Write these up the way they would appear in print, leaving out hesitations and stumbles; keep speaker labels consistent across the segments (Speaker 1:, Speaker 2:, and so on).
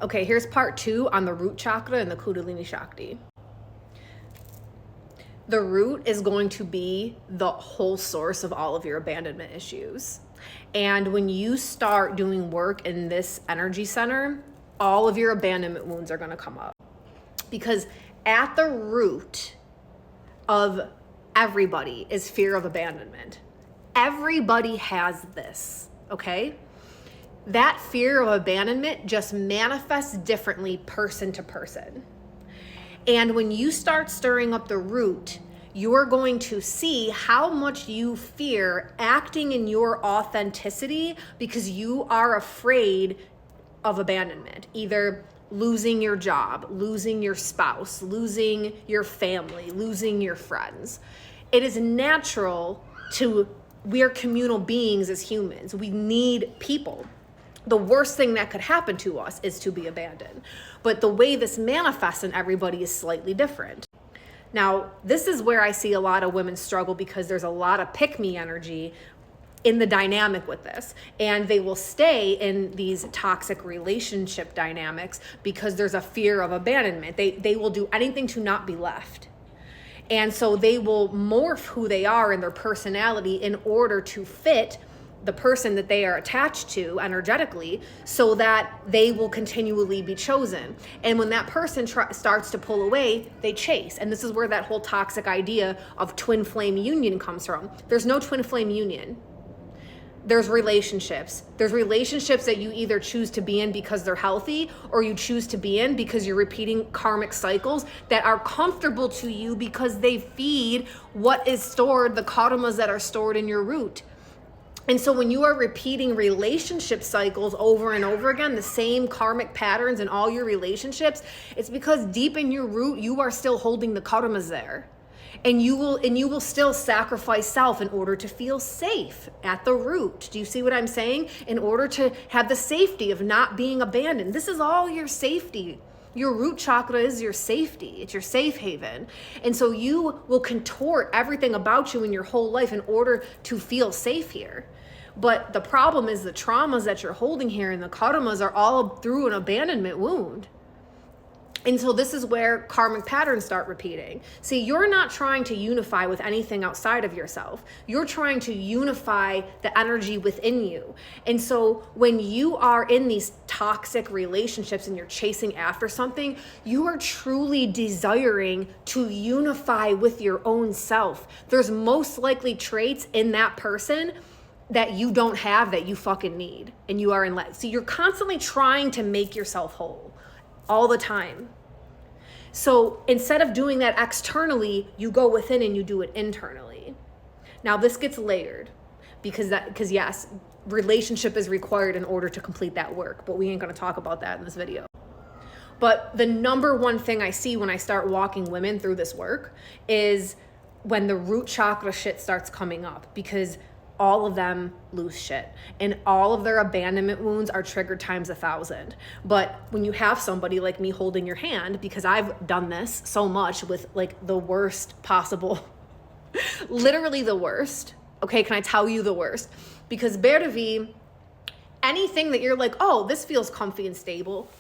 Speaker 1: Okay, here's part 2 on the root chakra and the Kundalini Shakti. The root is going to be the whole source of all of your abandonment issues. And when you start doing work in this energy center, all of your abandonment wounds are going to come up. Because at the root of everybody is fear of abandonment. Everybody has this, okay? That fear of abandonment just manifests differently person to person. And when you start stirring up the root, you're going to see how much you fear acting in your authenticity because you are afraid of abandonment, either losing your job, losing your spouse, losing your family, losing your friends. It is natural we're communal beings as humans. We need people. The worst thing that could happen to us is to be abandoned. But the way this manifests in everybody is slightly different. Now, this is where I see a lot of women struggle because there's a lot of pick-me energy in the dynamic with this. And they will stay in these toxic relationship dynamics because there's a fear of abandonment. They will do anything to not be left. And so they will morph who they are and their personality in order to fit the person that they are attached to energetically so that they will continually be chosen. And when that person starts to pull away, they chase. And this is where that whole toxic idea of twin flame union comes from. There's no twin flame union. There's relationships. There's relationships that you either choose to be in because they're healthy or you choose to be in because you're repeating karmic cycles that are comfortable to you because they feed what is stored, the karmas that are stored in your root. And so when you are repeating relationship cycles over and over again, the same karmic patterns in all your relationships, it's because deep in your root, you are still holding the karmas there. And you will still sacrifice self in order to feel safe at the root. Do you see what I'm saying? In order to have the safety of not being abandoned. This is all your safety. Your root chakra is your safety. It's your safe haven. And so you will contort everything about you in your whole life in order to feel safe here. But the problem is the traumas that you're holding here and the karmas are all through an abandonment wound. And so this is where karmic patterns start repeating. See, you're not trying to unify with anything outside of yourself. You're trying to unify the energy within you. And so when you are in these toxic relationships and you're chasing after something, you are truly desiring to unify with your own self. There's most likely traits in that person that you don't have that you fucking need. And you are in love. So you're constantly trying to make yourself whole. All the time. So instead of doing that externally, you go within and you do it internally. Now this gets layered because yes, relationship is required in order to complete that work, but we ain't gonna talk about that in this video. But the number one thing I see when I start walking women through this work is when the root chakra shit starts coming up, because all of them lose shit and all of their abandonment wounds are triggered times 1,000. But when you have somebody like me holding your hand, because I've done this so much with like the worst possible, literally the worst. Okay, can I tell you the worst? Because Pt2, anything that you're like, oh, this feels comfy and stable,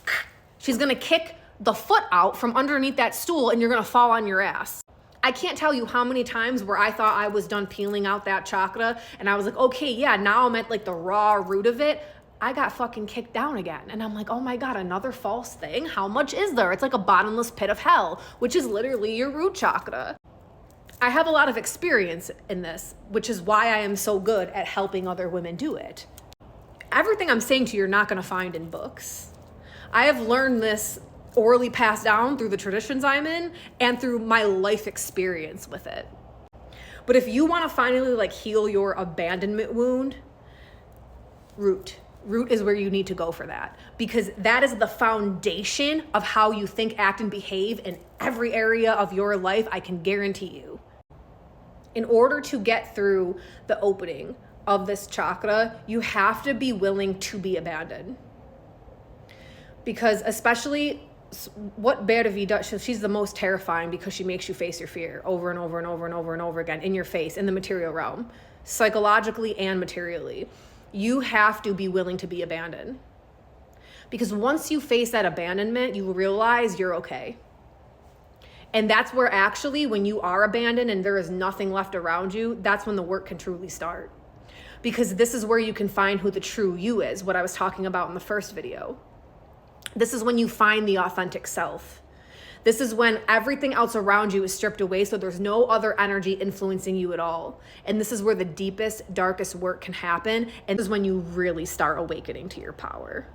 Speaker 1: she's gonna kick the foot out from underneath that stool and you're gonna fall on your ass. I can't tell you how many times where I thought I was done peeling out that chakra and I was like, okay, yeah, now I'm at like the raw root of it. I got fucking kicked down again. And I'm like, oh my God, another false thing? How much is there? It's like a bottomless pit of hell, which is literally your root chakra. I have a lot of experience in this, which is why I am so good at helping other women do it. Everything I'm saying to you, you're not gonna find in books. I have learned this orally passed down through the traditions I'm in and through my life experience with it. But if you want to finally like heal your abandonment wound, root is where you need to go for that, because that is the foundation of how you think, act, and behave in every area of your life. I can guarantee you. In order to get through the opening of this chakra, you have to be willing to be abandoned. Because especially what Pt2 does, she's the most terrifying because she makes you face your fear over and over and over and over and over again in your face, in the material realm, psychologically and materially. You have to be willing to be abandoned. Because once you face that abandonment, you realize you're okay. And that's where actually, when you are abandoned and there is nothing left around you, that's when the work can truly start. Because this is where you can find who the true you is, what I was talking about in the first video. This is when you find the authentic self. This is when everything else around you is stripped away, so there's no other energy influencing you at all. And this is where the deepest, darkest work can happen. And this is when you really start awakening to your power.